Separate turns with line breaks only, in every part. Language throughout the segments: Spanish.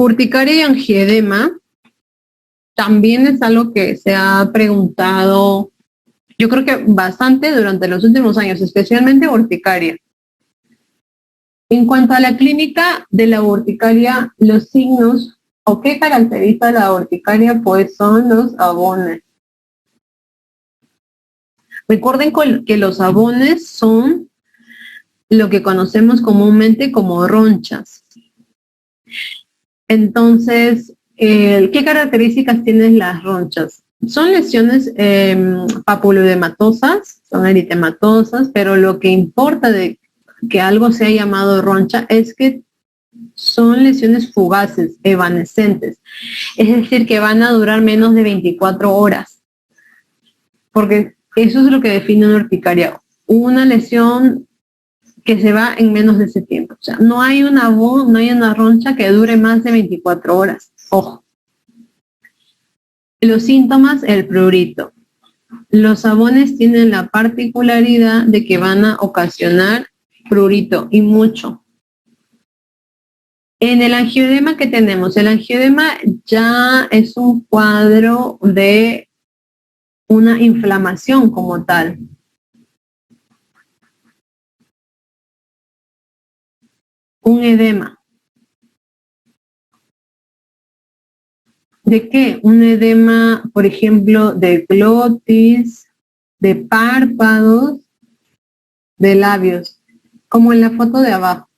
urticaria y angioedema también es algo que se ha preguntado, yo creo que bastante durante los últimos años, especialmente urticaria. En cuanto a la clínica de la urticaria, los signos o qué caracteriza la urticaria, pues son los abones. Recuerden que los abones son lo que conocemos comúnmente como ronchas. Entonces, ¿qué características tienen las ronchas? Son lesiones papuloedematosas, son eritematosas, pero lo que importa de que algo sea llamado roncha es que son lesiones fugaces, evanescentes. Es decir, que van a durar menos de 24 horas. Porque eso es lo que define una urticaria. Una lesión que se va en menos de ese tiempo. O sea, no hay una roncha que dure más de 24 horas. Ojo. Los síntomas, el prurito. Los abones tienen la particularidad de que van a ocasionar prurito y mucho. En el angioedema, ¿qué tenemos? El angioedema ya es un cuadro de una inflamación como tal. Un edema. ¿De qué? Un edema, por ejemplo, de glotis, de párpados, de labios, como en la foto de abajo.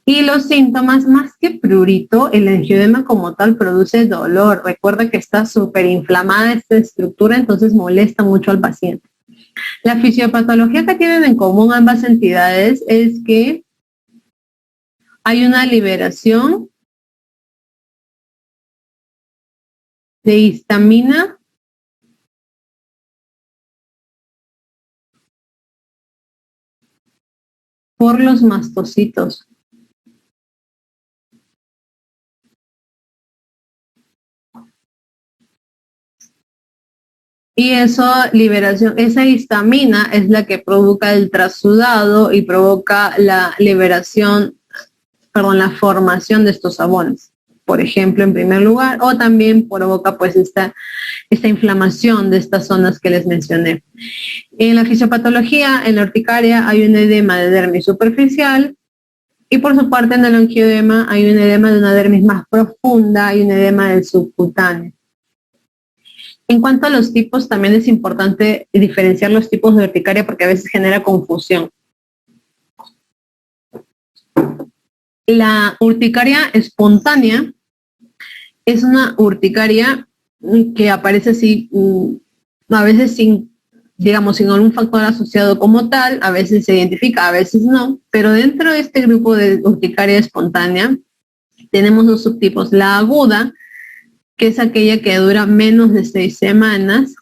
Y los síntomas, más que prurito, el angioedema como tal produce dolor. Recuerda que está súper inflamada esta estructura, entonces molesta mucho al paciente. La fisiopatología que tienen en común ambas entidades es que hay una liberación de histamina por los mastocitos. Y esa histamina es la que provoca el trasudado y provoca la la formación de estos abones, por ejemplo, en primer lugar, o también provoca pues esta inflamación de estas zonas que les mencioné. En la fisiopatología, en la urticaria, hay un edema de dermis superficial y por su parte en el angioedema hay un edema de una dermis más profunda y un edema del subcutáneo. En cuanto a los tipos, también es importante diferenciar los tipos de urticaria porque a veces genera confusión. La urticaria espontánea es una urticaria que aparece así, a veces sin algún factor asociado como tal, a veces se identifica, a veces no, pero dentro de este grupo de urticaria espontánea tenemos dos subtipos. La aguda, que es aquella que dura menos de 6 semanas,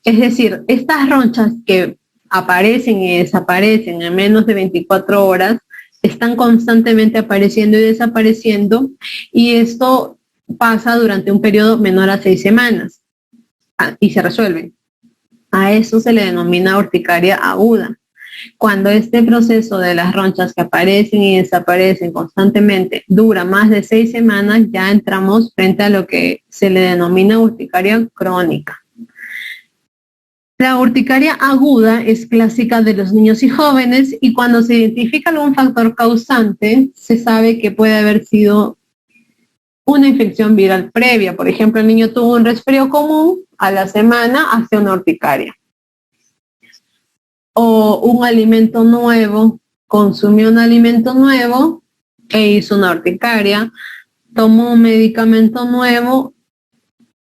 es decir, estas ronchas que aparecen y desaparecen en menos de 24 horas, están constantemente apareciendo y desapareciendo, y esto pasa durante un periodo menor a 6 semanas y se resuelve. A eso se le denomina urticaria aguda. Cuando este proceso de las ronchas que aparecen y desaparecen constantemente dura más de 6 semanas, ya entramos frente a lo que se le denomina urticaria crónica. La urticaria aguda es clásica de los niños y jóvenes, y cuando se identifica algún factor causante, se sabe que puede haber sido una infección viral previa. Por ejemplo, el niño tuvo un resfrío común, a la semana hace una urticaria. O un alimento nuevo, consumió un alimento nuevo e hizo una urticaria, tomó un medicamento nuevo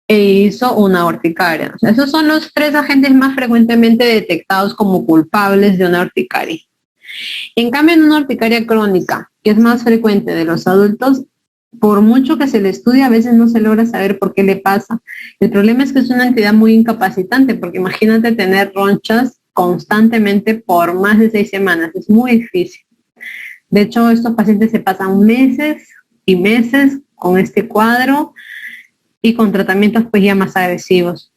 e hizo una urticaria. O sea, esos son los 3 agentes más frecuentemente detectados como culpables de una urticaria. En cambio, en una urticaria crónica, que es más frecuente de los adultos, por mucho que se le estudie, a veces no se logra saber por qué le pasa. El problema es que es una entidad muy incapacitante, porque imagínate tener ronchas constantemente por más de 6 semanas, es muy difícil. De hecho, estos pacientes se pasan meses y meses con este cuadro y con tratamientos pues ya más agresivos.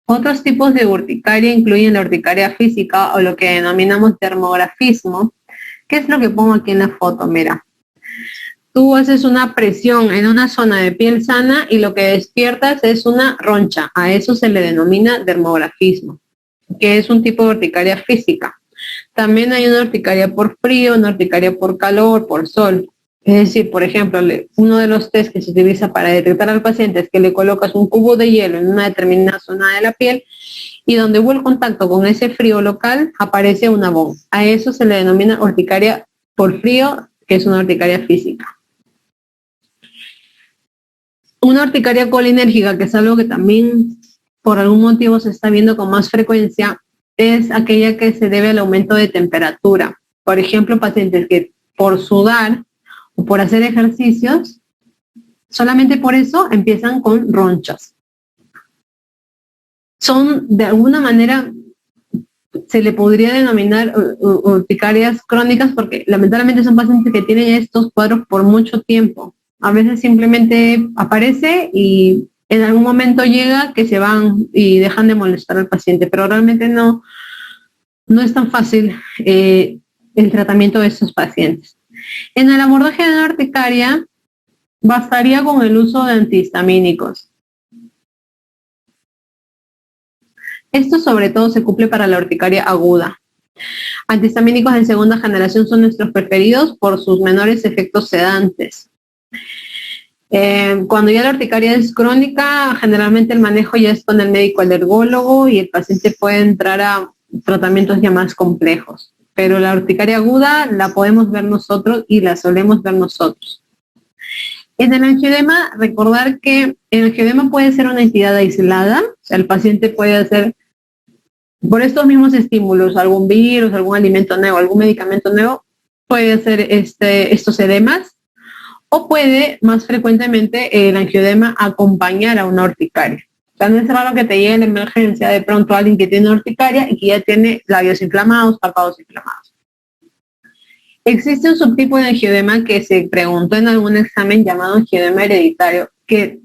Otros tipos de urticaria incluyen la urticaria física o lo que denominamos dermografismo, ¿Qué es lo que pongo aquí en la foto? Mira, tú haces una presión en una zona de piel sana y lo que despiertas es una roncha. A eso se le denomina dermografismo, que es un tipo de urticaria física. También hay una urticaria por frío, una urticaria por calor, por sol. Es decir, por ejemplo, uno de los test que se utiliza para detectar al paciente es que le colocas un cubo de hielo en una determinada zona de la piel y donde hubo el contacto con ese frío local aparece una bomba. A eso se le denomina urticaria por frío, que es una urticaria física. Una urticaria colinérgica, que es algo que también por algún motivo se está viendo con más frecuencia, es aquella que se debe al aumento de temperatura. Por ejemplo, pacientes que por sudar o por hacer ejercicios, solamente por eso empiezan con ronchas. Son, de alguna manera, se le podría denominar urticarias crónicas porque lamentablemente son pacientes que tienen estos cuadros por mucho tiempo. A veces simplemente aparece y en algún momento llega que se van y dejan de molestar al paciente, pero realmente no es tan fácil el tratamiento de estos pacientes. En el abordaje de la urticaria, bastaría con el uso de antihistamínicos. Esto sobre todo se cumple para la urticaria aguda. Antihistamínicos en segunda generación son nuestros preferidos por sus menores efectos sedantes. Cuando ya la urticaria es crónica, generalmente el manejo ya es con el médico alergólogo y el paciente puede entrar a tratamientos ya más complejos. Pero la urticaria aguda la podemos ver nosotros y la solemos ver nosotros. En el angioedema, recordar que el angioedema puede ser una entidad aislada, o sea, el paciente puede hacer, por estos mismos estímulos, algún virus, algún alimento nuevo, algún medicamento nuevo, puede hacer estos edemas, o puede, más frecuentemente, el angioedema acompañar a una urticaria. O sea, no es raro que te llegue en emergencia de pronto alguien que tiene urticaria y que ya tiene labios inflamados, párpados inflamados. Existe un subtipo de angioedema que se preguntó en algún examen llamado angioedema hereditario, que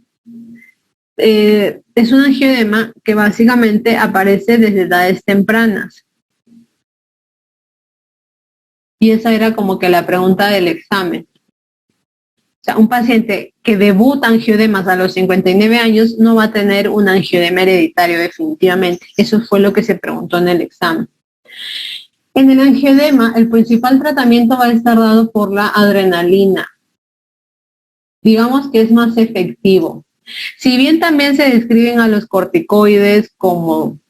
es un angioedema que básicamente aparece desde edades tempranas. Y esa era como que la pregunta del examen. O sea, un paciente que debuta angioedemas a los 59 años no va a tener un angioedema hereditario definitivamente. Eso fue lo que se preguntó en el examen. En el angioedema, el principal tratamiento va a estar dado por la adrenalina. Digamos que es más efectivo. Si bien también se describen a los corticoides como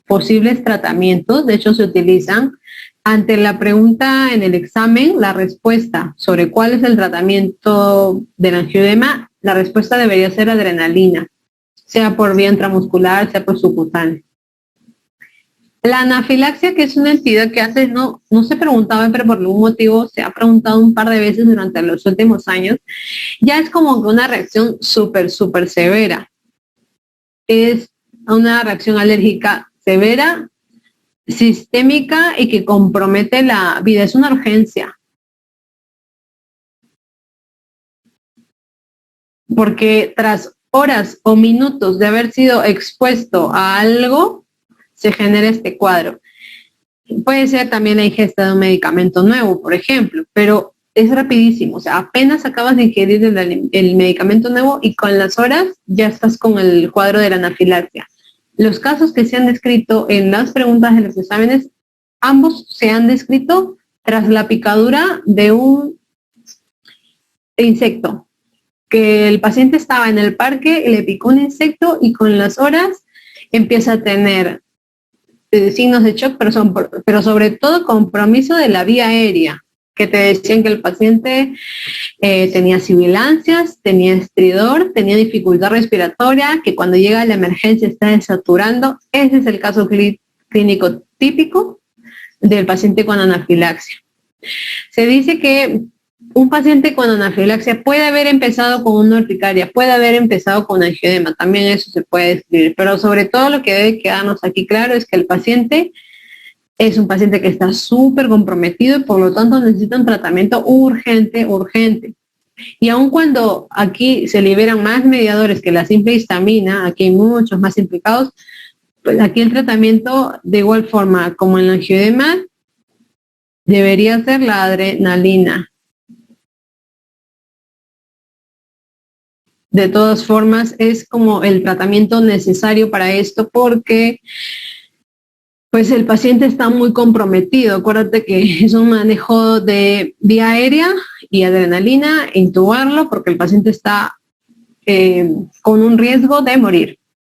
posibles tratamientos, de hecho se utilizan, ante la pregunta en el examen, la respuesta sobre cuál es el tratamiento del angioedema, la respuesta debería ser adrenalina, sea por vía intramuscular, sea por subcutáneo. La anafilaxia, que es una entidad que antes no se preguntaba, pero por algún motivo se ha preguntado un par de veces durante los últimos años, ya es como que una reacción súper severa. Es una reacción alérgica severa, sistémica y que compromete la vida. Es una urgencia. Porque tras horas o minutos de haber sido expuesto a algo, se genera este cuadro. Puede ser también la ingesta de un medicamento nuevo, por ejemplo, pero es rapidísimo. O sea, apenas acabas de ingerir el medicamento nuevo y con las horas ya estás con el cuadro de la anafilaxia. Los casos que se han descrito en las preguntas de los exámenes, ambos se han descrito tras la picadura de un insecto. Que el paciente estaba en el parque, le picó un insecto y con las horas empieza a tener signos de shock, pero sobre todo compromiso de la vía aérea, que te decían que el paciente tenía sibilancias, tenía estridor, tenía dificultad respiratoria, que cuando llega a la emergencia está desaturando. Ese es el caso clínico típico del paciente con anafilaxia. Se dice que un paciente con anafilaxia puede haber empezado con una urticaria, puede haber empezado con angioedema, también eso se puede describir, pero sobre todo lo que debe quedarnos aquí claro es que el paciente es un paciente que está súper comprometido y por lo tanto necesita un tratamiento urgente. Y aun cuando aquí se liberan más mediadores que la simple histamina, aquí hay muchos más implicados, pues aquí el tratamiento de igual forma como en el angioedema Debería ser la adrenalina. De todas formas, es como el tratamiento necesario para esto porque pues el paciente está muy comprometido. Acuérdate que es un manejo de vía aérea y adrenalina, intubarlo porque el paciente está con un riesgo de morir.